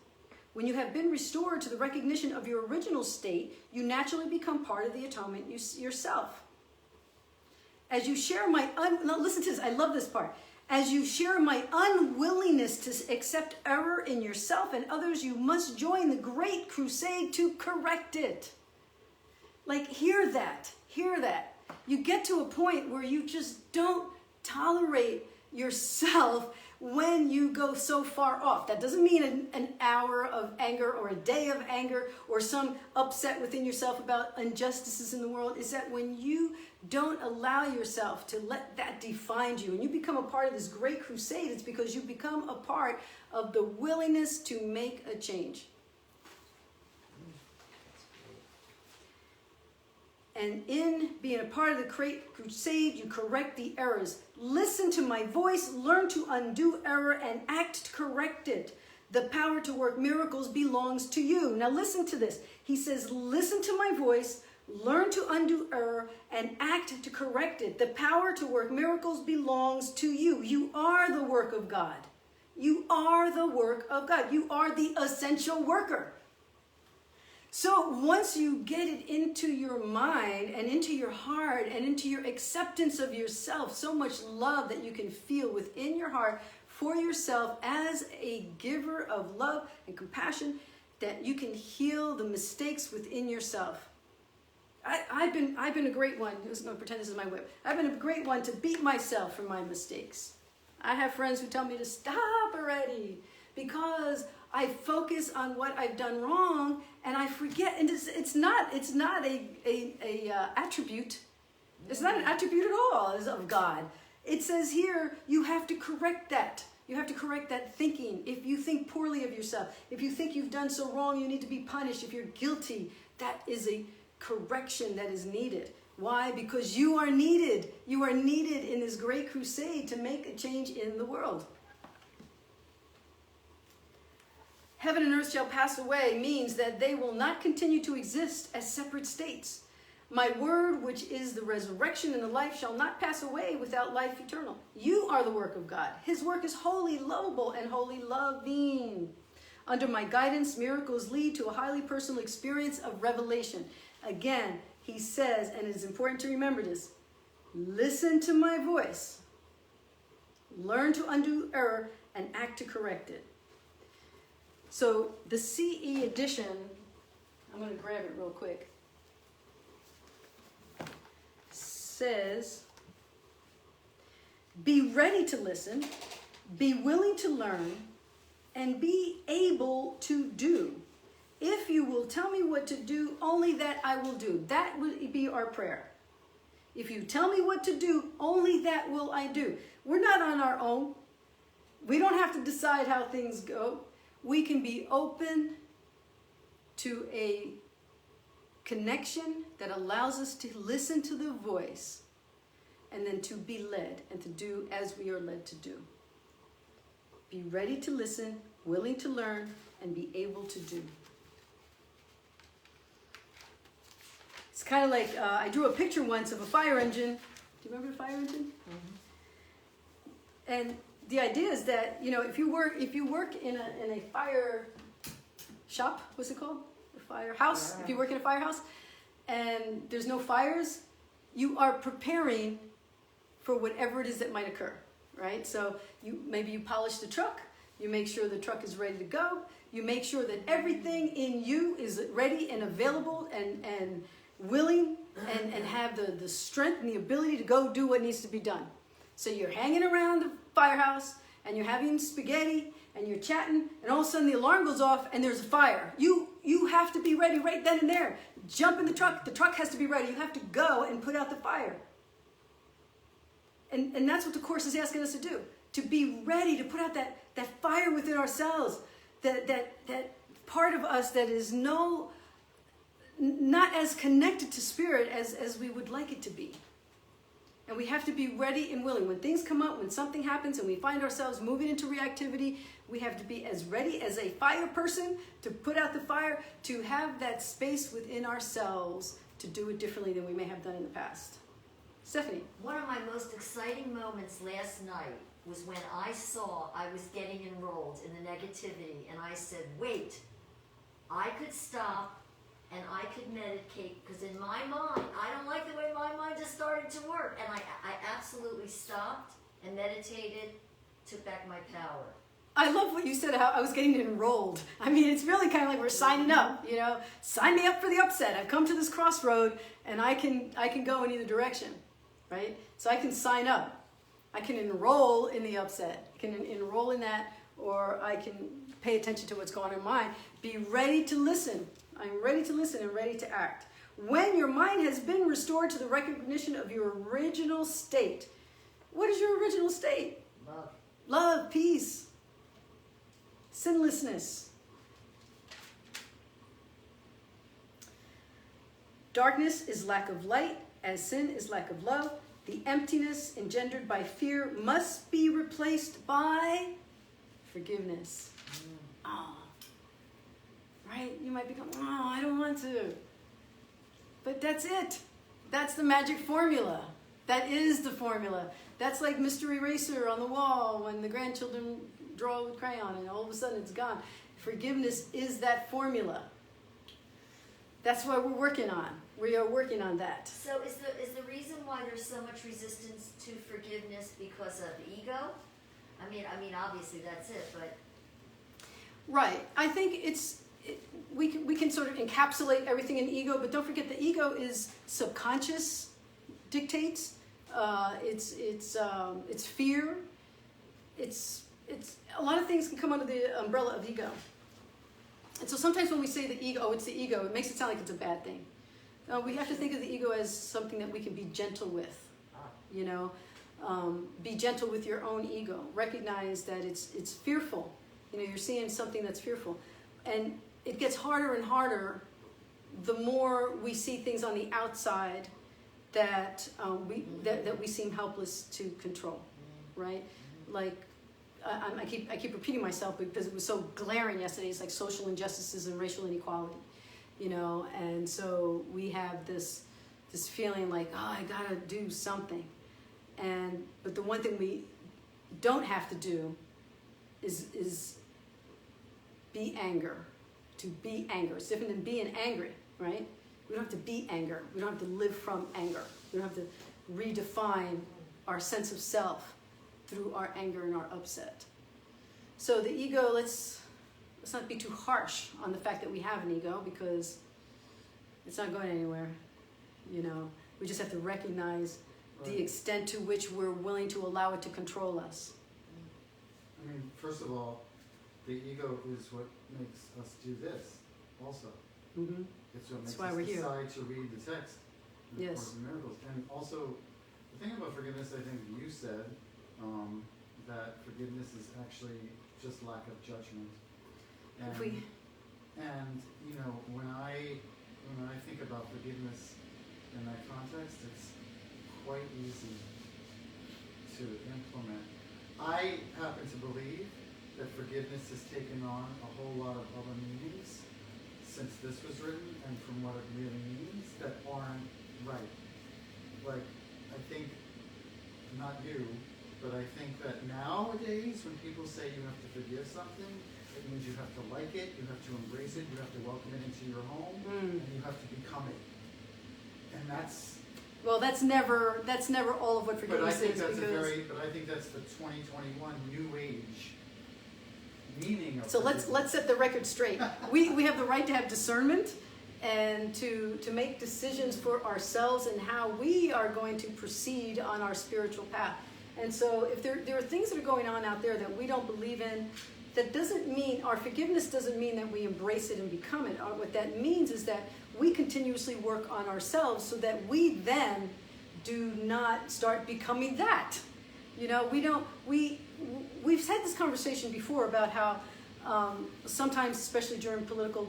When you have been restored to the recognition of your original state, you naturally become part of the atonement yourself. As you share my, now listen to this, I love this part. As you share my unwillingness to accept error in yourself and others, you must join the great crusade to correct it." Like, hear that. You get to a point where you just don't tolerate yourself when you go so far off. That doesn't mean an hour of anger or a day of anger or some upset within yourself about injustices in the world. Is that when you don't allow yourself to let that define you and you become a part of this great crusade, it's because you become a part of the willingness to make a change. And in being a part of the great crusade, you correct the errors. Listen to my voice, learn to undo error, and act to correct it. The power to work miracles belongs to you. Now listen to this. He says, listen to my voice, learn to undo error, and act to correct it. The power to work miracles belongs to you. You are the work of God. You are the work of God. You are the essential worker. So once you get it into your mind and into your heart and into your acceptance of yourself, so much love that you can feel within your heart for yourself as a giver of love and compassion, that you can heal the mistakes within yourself. I've been a great one. I'm going to pretend this is my whip. I've been a great one to beat myself for my mistakes. I have friends who tell me to stop already. because I focus on what I've done wrong and I forget. And it's not a attribute. It's not an attribute at all of God. It says here, you have to correct that. You have to correct that thinking. If you think poorly of yourself, if you think you've done so wrong, you need to be punished. If you're guilty, that is a correction that is needed. Why? Because you are needed. You are needed in this great crusade to make a change in the world. Heaven and earth shall pass away means that they will not continue to exist as separate states. My word, which is the resurrection and the life, shall not pass away without life eternal. You are the work of God. His work is wholly lovable and wholly loving. Under my guidance, miracles lead to a highly personal experience of revelation. Again, he says, and it's important to remember this, listen to my voice, learn to undo error, and act to correct it. So the CE edition, I'm going to grab it real quick, says, be ready to listen, be willing to learn, and be able to do. If you will tell me what to do, only that I will do. That would be our prayer. If you tell me what to do, only that will I do. We're not on our own. We don't have to decide how things go. We can be open to a connection that allows us to listen to the voice and then to be led and to do as we are led to do. Be ready to listen, willing to learn, and be able to do. It's kind of like, I drew a picture once of a fire engine. Do you remember the fire engine? Mm-hmm. And the idea is that, you know, if you work in a fire shop, what's it called? A firehouse. If you work in a firehouse and there's no fires, you are preparing for whatever it is that might occur, right? So maybe you polish the truck, you make sure the truck is ready to go, you make sure that everything in you is ready and available and willing and have the strength and the ability to go do what needs to be done. So you're hanging around the firehouse and you're having spaghetti and you're chatting and all of a sudden the alarm goes off and there's a fire. You have to be ready right then and there. Jump in the truck has to be ready. You have to go and put out the fire. And that's what the Course is asking us to do. To be ready to put out that fire within ourselves. That part of us that is not as connected to spirit as we would like it to be. And we have to be ready and willing. When things come up, when something happens and we find ourselves moving into reactivity, we have to be as ready as a fire person to put out the fire, to have that space within ourselves to do it differently than we may have done in the past. Stephanie. One of my most exciting moments last night was when I saw I was getting enrolled in the negativity, and I said, wait, I could stop and I could meditate, because in my mind, I don't like the way my mind just started to work. And I absolutely stopped and meditated, took back my power. I love what you said, how I was getting enrolled. I mean, it's really kind of like we're signing up, you know. Sign me up for the upset. I've come to this crossroad and I can go in either direction, right? So I can sign up. I can enroll in the upset. I can enroll in that, or I can pay attention to what's going on in mine. Be ready to listen. I'm ready to listen and ready to act. When your mind has been restored to the recognition of your original state. What is your original state? Love. Love, peace, sinlessness. Darkness is lack of light, as sin is lack of love. The emptiness engendered by fear must be replaced by forgiveness. Oh. Right? You might become, oh, I don't want to. But that's it. That's the magic formula. That is the formula. That's like Mr. Eraser on the wall when the grandchildren draw with crayon and all of a sudden it's gone. Forgiveness is that formula. That's what we're working on. We are working on that. So is the reason why there's so much resistance to forgiveness because of ego? I mean, obviously that's it, but... Right. I think we can sort of encapsulate everything in ego, but don't forget the ego is subconscious, dictates. It's fear. It's it's a lot of things can come under the umbrella of ego. And so sometimes when we say the ego, it's the ego, it makes it sound like it's a bad thing. We have to think of the ego as something that we can be gentle with, you know. Be gentle with your own ego. Recognize that it's fearful. You know, you're seeing something that's fearful. And it gets harder and harder the more we see things on the outside that we seem helpless to control, right? Like, I keep repeating myself because it was so glaring yesterday. It's like social injustices and racial inequality, you know. And so we have this feeling like, oh, I gotta do something. But the one thing we don't have to do is be anger. To be anger. It's different than being angry, right? We don't have to be anger. We don't have to live from anger. We don't have to redefine our sense of self through our anger and our upset. So the ego, let's not be too harsh on the fact that we have an ego, because it's not going anywhere. You know, we just have to recognize the extent to which we're willing to allow it to control us. I mean, first of all, the ego is what makes us do this also. Mm-hmm. It's what makes why us we're here. decide to read the text in the Yes. Course in Miracles. And also, the thing about forgiveness, I think you said, that forgiveness is actually just lack of judgment. And, and you know, when I think about forgiveness in that context, it's quite easy to implement. I happen to believe that forgiveness has taken on a whole lot of other meanings since this was written, and from what it really means, that aren't right. Like, I think, not you, but I think that nowadays when people say you have to forgive something, it means you have to like it, you have to embrace it, you have to welcome it into your home, and you have to become it. And that's... Well, that's never all of what But I forgiveness think is. that's Because but I think that's the 2021 New Age meaning of so let's set the record straight. We have the right to have discernment and to make decisions for ourselves and how we are going to proceed on our spiritual path. And so if there are things that are going on out there that we don't believe in, that doesn't mean, our forgiveness doesn't mean that we embrace it and become it. What that means is that we continuously work on ourselves so that we then do not start becoming that. You know, we've had this conversation before about how sometimes, especially during political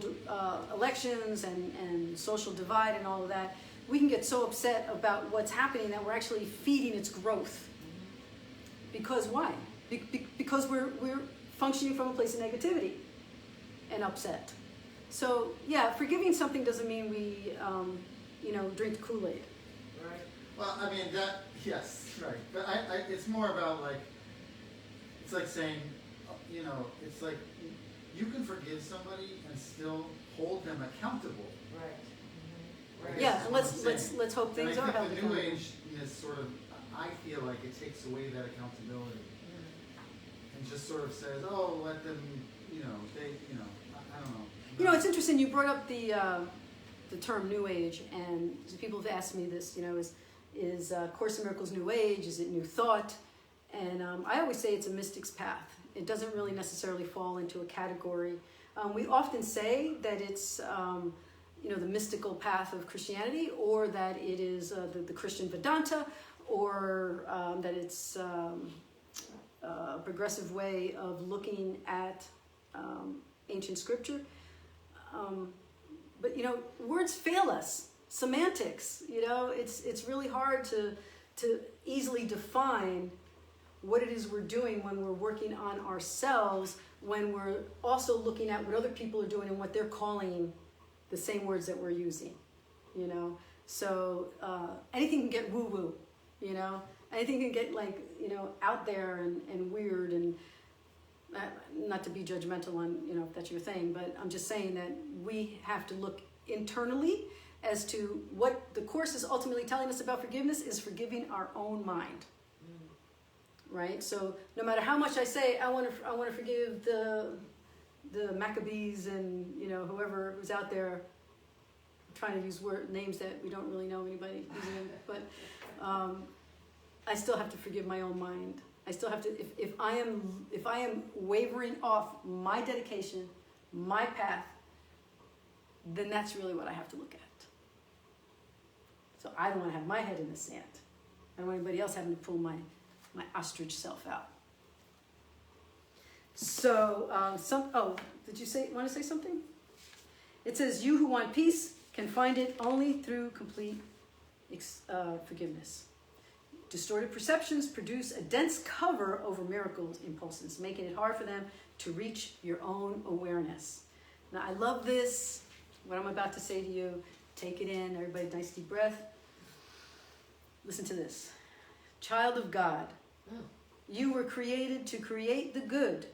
elections and social divide and all of that, we can get so upset about what's happening that we're actually feeding its growth. Because why? Because we're functioning from a place of negativity and upset. So yeah, forgiving something doesn't mean we, drink the Kool-Aid. Right. Well, I mean, yes, right. But it's more about like, it's like saying, it's like you can forgive somebody and still hold them accountable. Right. Mm-hmm. Right. Yeah, and let's hope things are held And I think the accountable. New Age is sort of, I feel like it takes away that accountability and just sort of says, oh, let them, I don't know. You know, it's interesting. You brought up the term New Age, and people have asked me this. Is Course in Miracles New Age? Is it New Thought? And I always say it's a mystic's path. It doesn't really necessarily fall into a category. We often say that it's the mystical path of Christianity, or that it is the Christian Vedanta, or that it's a progressive way of looking at ancient scripture. But words fail us. Semantics, it's really hard to easily define what it is we're doing when we're working on ourselves, when we're also looking at what other people are doing and what they're calling the same words that we're using, So anything can get woo-woo, anything can get out there and weird, and not to be judgmental on, if that's your thing, but I'm just saying that we have to look internally as to what the Course is ultimately telling us about forgiveness is forgiving our own mind. Right? So no matter how much I say, I want to forgive the Maccabees and, whoever was out there, I'm trying to use names that we don't really know anybody using them, but I still have to forgive my own mind I still have to, if I am wavering off my dedication, my path, then that's really what I have to look at. So I don't want to have my head in the sand. I don't want anybody else having to pull my ostrich self out. So, did you want to say something? It says, you who want peace can find it only through complete forgiveness. Distorted perceptions produce a dense cover over miracle impulses, making it hard for them to reach your own awareness. Now, I love this, what I'm about to say to you. Take it in, everybody, nice deep breath. Listen to this. Child of God, you were created to create the good,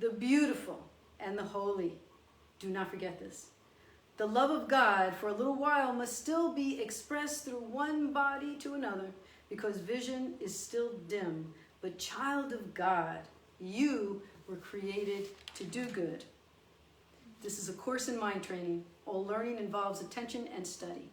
the beautiful, and the holy. Do not forget this. The love of God for a little while must still be expressed through one body to another, because vision is still dim. But child of God, you were created to do good. This is a course in mind training. All learning involves attention and study.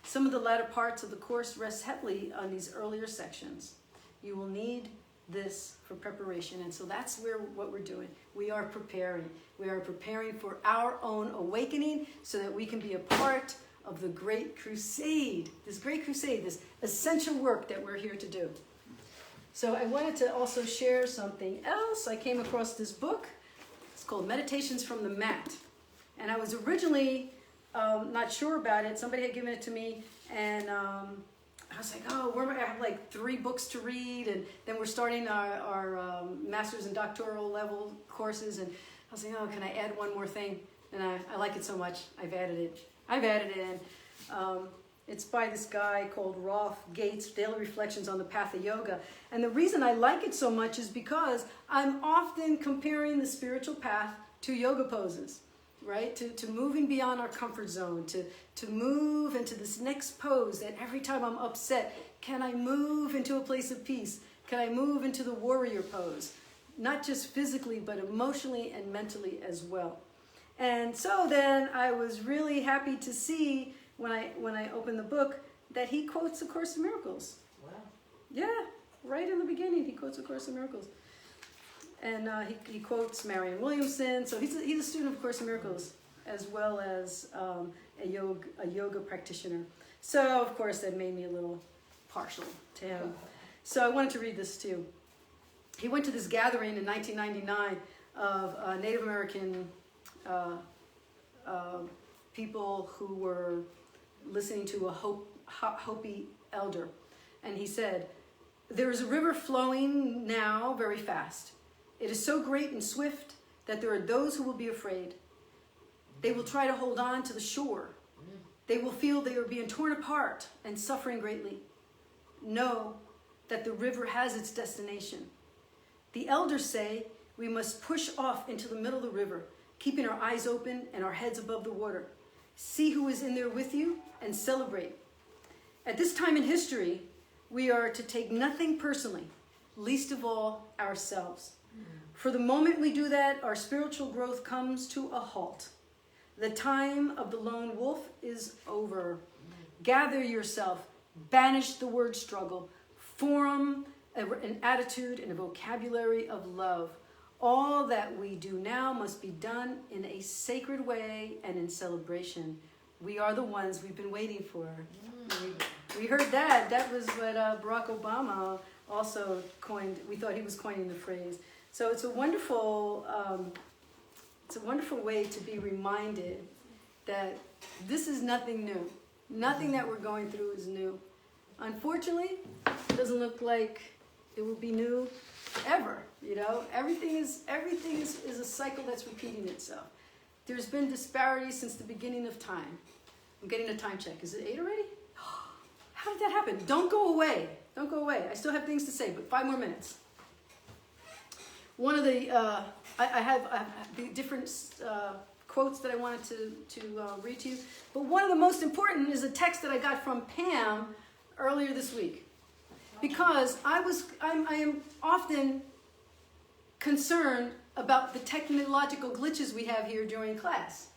Some of the latter parts of the course rest heavily on these earlier sections. You will need this for preparation, and so that's what we're doing. We are preparing. We are preparing for our own awakening so that we can be a part of the great crusade, this essential work that we're here to do. So I wanted to also share something else. I came across this book. It's called Meditations from the Mat. And I was originally not sure about it. Somebody had given it to me, and I was like, oh, where am I? I have like 3 books to read, and then we're starting our master's and doctoral level courses, and I was like, oh, can I add one more thing? And I like it so much, I've added it in. It's by this guy called Rolf Gates, Daily Reflections on the Path of Yoga. And the reason I like it so much is because I'm often comparing the spiritual path to yoga poses, right? To moving beyond our comfort zone, to move into this next pose that every time I'm upset, can I move into a place of peace? Can I move into the warrior pose? Not just physically, but emotionally and mentally as well. And so then I was really happy to see when I opened the book that he quotes A Course in Miracles. Wow. Yeah, right in the beginning he quotes A Course in Miracles. And he quotes Marianne Williamson. So he's a student of Course in Miracles as well as a yoga practitioner. So of course that made me a little partial to him. So I wanted to read this too. He went to this gathering in 1999 of Native American people who were listening to a Hopi elder. And he said, there is a river flowing now very fast. It is so great and swift that there are those who will be afraid. They will try to hold on to the shore. They will feel they are being torn apart and suffering greatly. Know that the river has its destination. The elders say we must push off into the middle of the river, keeping our eyes open and our heads above the water. See who is in there with you and celebrate. At this time in history, we are to take nothing personally, least of all ourselves. For the moment we do that, our spiritual growth comes to a halt. The time of the lone wolf is over. Gather yourself, banish the word struggle, form an attitude and a vocabulary of love. All that we do now must be done in a sacred way and in celebration. We are the ones we've been waiting for. We heard that. That was what Barack Obama also coined. We thought he was coining the phrase. So it's a wonderful way to be reminded that this is nothing new. Nothing that we're going through is new. Unfortunately, it doesn't look like it will be new ever. You know, everything is a cycle that's repeating itself. There's been disparities since the beginning of time. I'm getting a time check. Is it 8 already? How did that happen? Don't go away. Don't go away. I still have things to say, but 5 more minutes. One of the I have the different quotes that I wanted to read to you, but one of the most important is a text that I got from Pam earlier this week, because I am often concerned about the technological glitches we have here during class.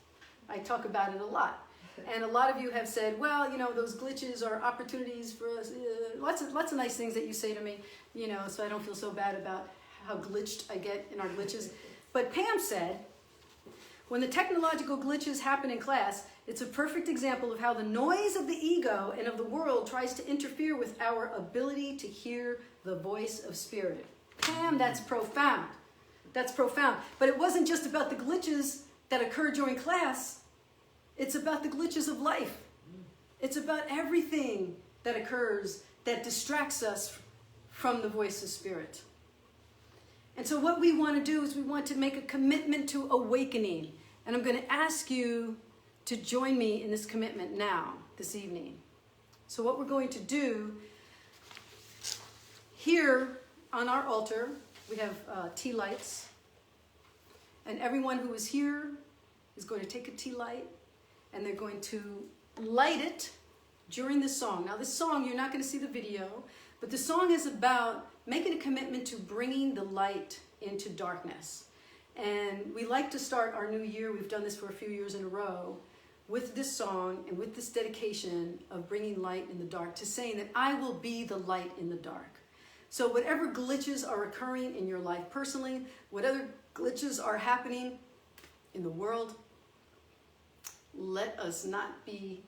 I talk about it a lot. And a lot of you have said, well, you know, those glitches are opportunities for us. Lots of nice things that you say to me, you know, so I don't feel so bad about how glitched I get in our glitches. But Pam said, when the technological glitches happen in class, it's a perfect example of how the noise of the ego and of the world tries to interfere with our ability to hear the voice of spirit. Pam, that's profound. That's profound. But it wasn't just about the glitches that occur during class. It's about the glitches of life. It's about everything that occurs that distracts us from the voice of spirit. And so what we want to do is we want to make a commitment to awakening. And I'm going to ask you to join me in this commitment now, this evening. So what we're going to do, here on our altar, we have tea lights. And everyone who is here is going to take a tea light, and they're going to light it during the song. Now this song, you're not going to see the video, but the song is about making a commitment to bringing the light into darkness. And we like to start our new year, we've done this for a few years in a row, with this song and with this dedication of bringing light in the dark, to saying that I will be the light in the dark. So whatever glitches are occurring in your life personally, whatever glitches are happening in the world, let us not be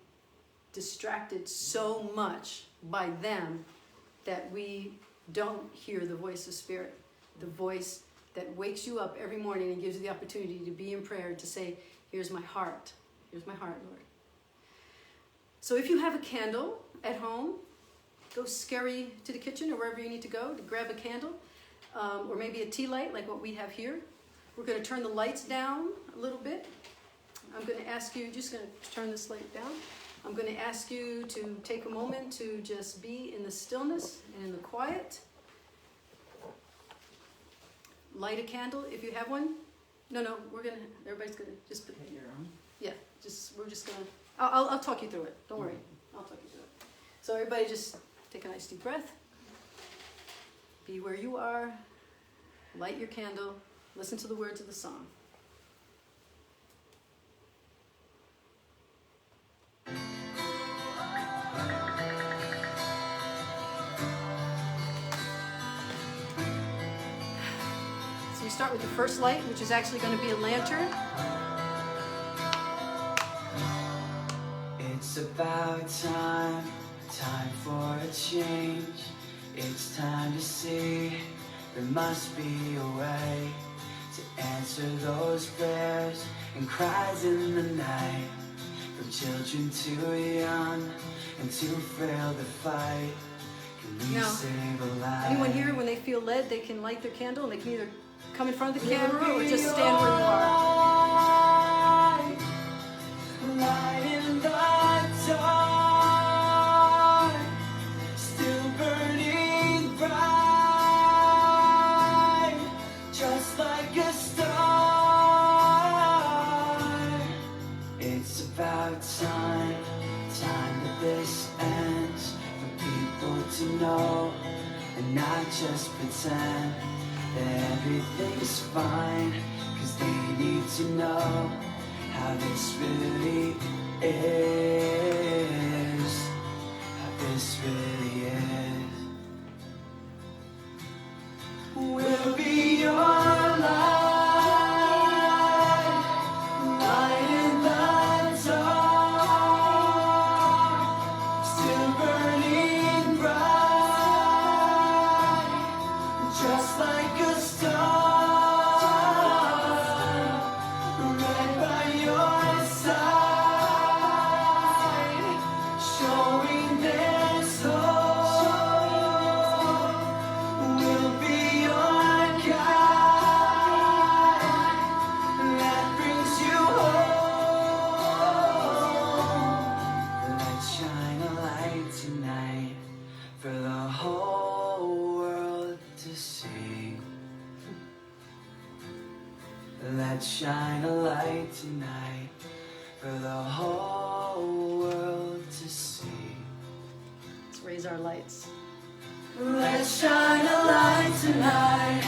distracted so much by them that we don't hear the voice of spirit, the voice that wakes you up every morning and gives you the opportunity to be in prayer, to say, here's my heart, Lord. So if you have a candle at home, go scurry to the kitchen or wherever you need to go to grab a candle, or maybe a tea light like what we have here. We're going to turn the lights down a little bit. I'm going to ask you, just going to turn this light down. I'm going to ask you to take a moment to just be in the stillness and in the quiet. Light a candle if you have one. No, everybody's going to just put your own. Yeah, we're just going to, I'll talk you through it. Don't worry. I'll talk you through it. So everybody just take a nice deep breath. Be where you are. Light your candle. Listen to the words of the song. So we start with the first light, which is actually going to be a lantern. It's about time for a change. It's time to see there must be a way to answer those prayers and cries in the night. From children too young and too frail to fight, can we Now, save a life? Anyone here, when they feel led, they can light their candle, and they can either come in front of the camera or just stand where you are. Light in the dark, still burning bright, just like a star. It's about time that this ends, for people to know and not just pretend that everything's fine, 'cause they need to know how this really is, how this really is. We'll be your light, light in the dark, still burning bright, just like a star. Let's shine a light tonight for the whole world to see. Let's raise our lights. Let's shine a light tonight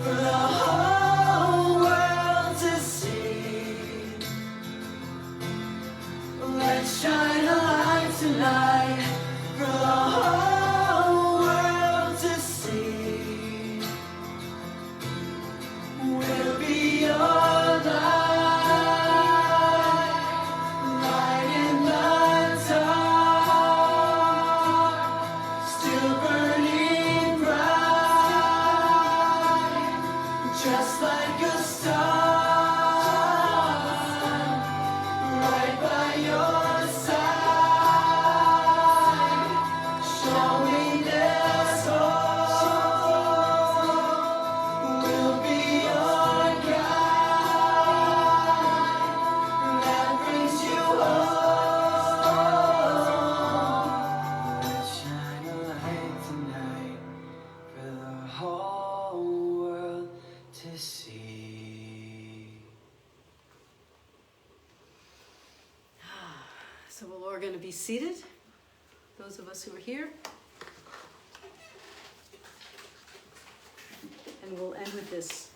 for the whole world to see. Let's light for the whole world to see. We'll be your light, light in the dark, still burning bright, just like a star, right by your side, showing there's hope. We'll be your guide that brings you home. Let's shine a light tonight for the whole world to see. So we're all going to be seated, those of us who are here. And we'll end with this.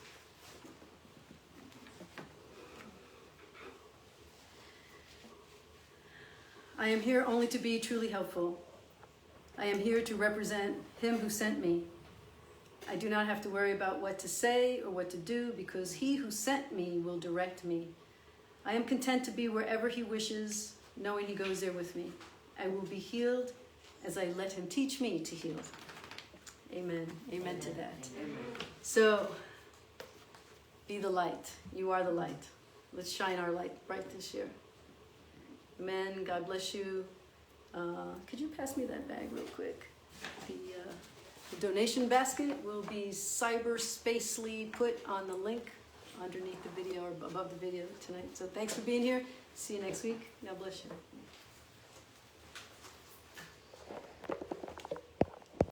I am here only to be truly helpful. I am here to represent Him who sent me. I do not have to worry about what to say or what to do because He who sent me will direct me. I am content to be wherever He wishes, knowing He goes there with me. I will be healed as I let Him teach me to heal. Amen. Amen to that. So, be the light. You are the light. Let's shine our light bright this year. Amen. God bless you. Could you pass me that bag real quick? The donation basket will be cyberspacely put on the link underneath the video or above the video tonight. So thanks for being here. See you next week. God bless you.